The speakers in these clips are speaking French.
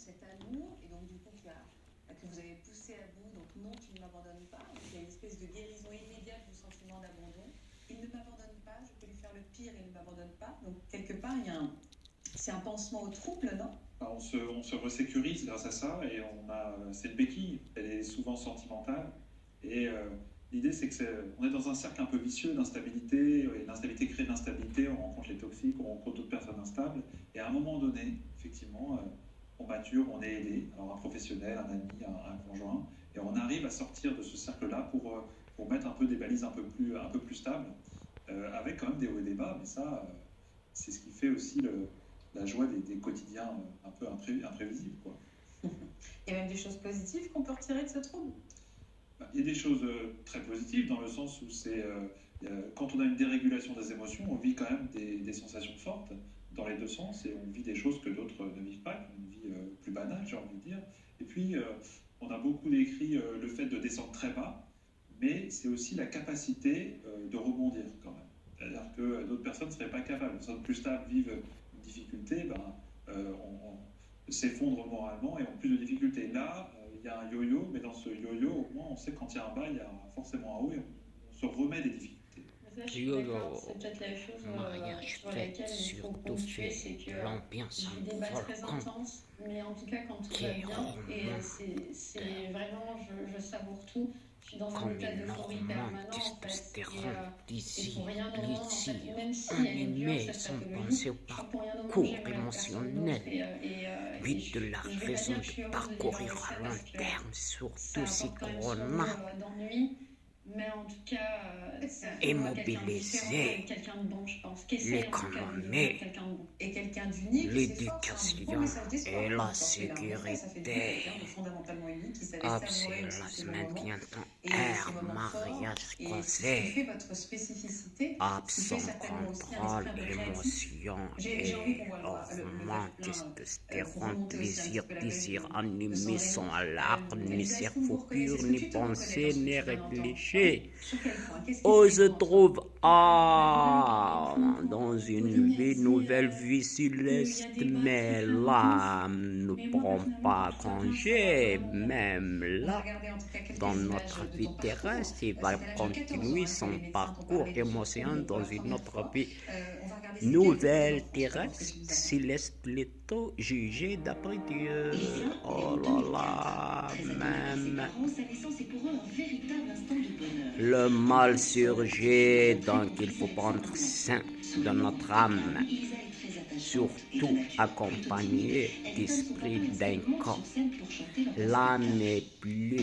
cet amour, et donc du coup que vous avez poussé à bout, donc non, tu ne m'abandonnes pas. Donc, il y a une espèce de guérison immédiate du sentiment d'abandon. Il ne m'abandonne pas, je peux lui faire le pire, il ne m'abandonne pas. Donc quelque part, c'est un pansement au trouble, non? On se resécurise grâce à ça et c'est une béquille. Elle est souvent sentimentale. Et l'idée, c'est on est dans un cercle un peu vicieux d'instabilité. Et l'instabilité crée de l'instabilité. On rencontre les toxiques, on rencontre d'autres personnes instables. Et à un moment donné, effectivement, on mature, on est aidé. Alors un professionnel, un ami, un conjoint. Et on arrive à sortir de ce cercle-là pour mettre un peu des balises un peu plus stables. Avec quand même des hauts et des bas. Mais ça, c'est ce qui fait aussi la joie des quotidiens un peu imprévisibles, quoi. Il y a même des choses positives qu'on peut retirer de ce trouble. Il y a des choses très positives dans le sens où quand on a une dérégulation des émotions, on vit quand même des sensations fortes dans les deux sens et on vit des choses que d'autres ne vivent pas, une vie plus banale, j'ai envie de dire. Et puis, on a beaucoup décrit le fait de descendre très bas, mais c'est aussi la capacité de rebondir quand même. C'est-à-dire que d'autres personnes ne seraient pas capables. Les personnes plus stables vivent une difficulté, on s'effondre moralement et ont plus de difficultés. Là, il y a un yo-yo, mais dans ce yo-yo, au moins, on sait que quand il y a un bas, il y a forcément un haut et on se remet des difficultés. Ça, je suis d'accord, c'est peut-être la chose Mariage sur fait laquelle il faut surtout ponctuer, fait c'est que de l'ambiance j'ai eu des bas très volcan intenses, mais en tout cas quand tout qui va est bien, et c'est vraiment, je savoure tout, je suis dans un comme état d'euphorie permanent énormément en fait, testostérone et d'ici, pour rien au monde, en fait, d'ici, même si elle est dure animé cette sans pathologie, penser au je crois que pour rien au monde parcours j'aimerais personne émotionnel, d'autre, et vide de la je vais pas raison dire que je suis de heureuse de vivre avec parcourir ça à long parce que terme, ça surtout si apporte quand même son lot Corona d'ennui. Mais en tout cas, ça fait de moi quelqu'un de différent immobilisé et quelqu'un de bon, je pense. Qu'essaye en tout cas de devenir l'économie, quelqu'un de bon. Et quelqu'un d'unique, c'est fort, c'est un beau l'éducation message d'espoir et que vous la portez là. En effet, ça fait de vous sécurité. quelqu'un de fondamentalement unique qui savait Hop, c'est savourer aussi la ces bons semaine moments bientôt. et ces moments forts. Mariage Et ce qui causé. fait votre spécificité, Hop, ce qui fait sans certainement aussi un contrôle, esprit un peu créatif. émotion J'ai envie et qu'on voit le hormones, verre plein pour testostérone, remonter aussi un petit plaisir, peu la désir page animé, de sans San alarme, ni Elisa, est-ce que vous cerveau vous reconnaissez? pur, Est-ce que ni tu te reconnais dans ce pensée, que tu ni viens d'entendre? réfléchi. Sur quel point? Qu'est-ce Oh, qui je fait en toi? trouve, dans une vie, nouvelle vie céleste, mais là, ne prend pas congé, même On va là. regarder en tout cas quelques Dans images notre de vie ton parcours. terrestre, il va C'était à l'âge de 14 ans continuer que son les médecins t'ont parcours parlé de ce émotionnel trouble pour dans la une première autre fois. vie. On va regarder ces quelques Nouvelle instants pour savoir ce que terrestre, tu nous as fait. céleste léto, jugé d'après Dieu. Elisa, Oh elle est là là, très accueillie par ses même parents, sa naissance est pour eux un véritable instant de bonheur. le mal surgit, donc il faut prendre soin de notre âme, Elisa est très attachante et surtout très naturelle. accompagnée Elle d'esprit donne son d'un papa corps. sur scène pour chanter leur L'âme spectacle. n'est plus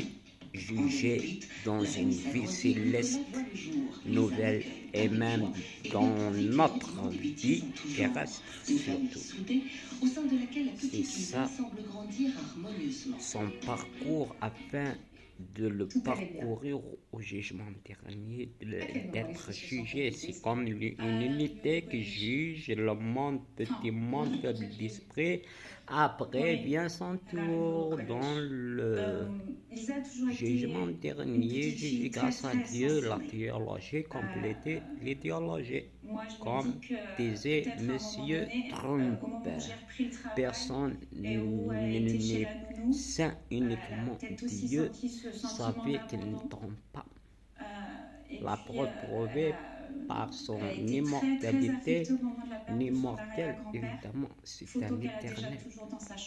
jugée dans une vie céleste nouvelle et même dans notre vie terrestre surtout. C'est ça son parcours afin de le parcourir au jugement dernier, d'être jugé. C'est comme une unité qui juge le monde, petit monde faible d'esprit. Après vient son tour dans le jugement dernier, jugé grâce à Dieu, la théologie complétée, l'idéologie. Comme disait Monsieur Trump, personne n'est saint, uniquement Dieu savait qu'il ne trompe pas. La preuve prouvée par son immortalité, l'immortel évidemment, c'est un éternel.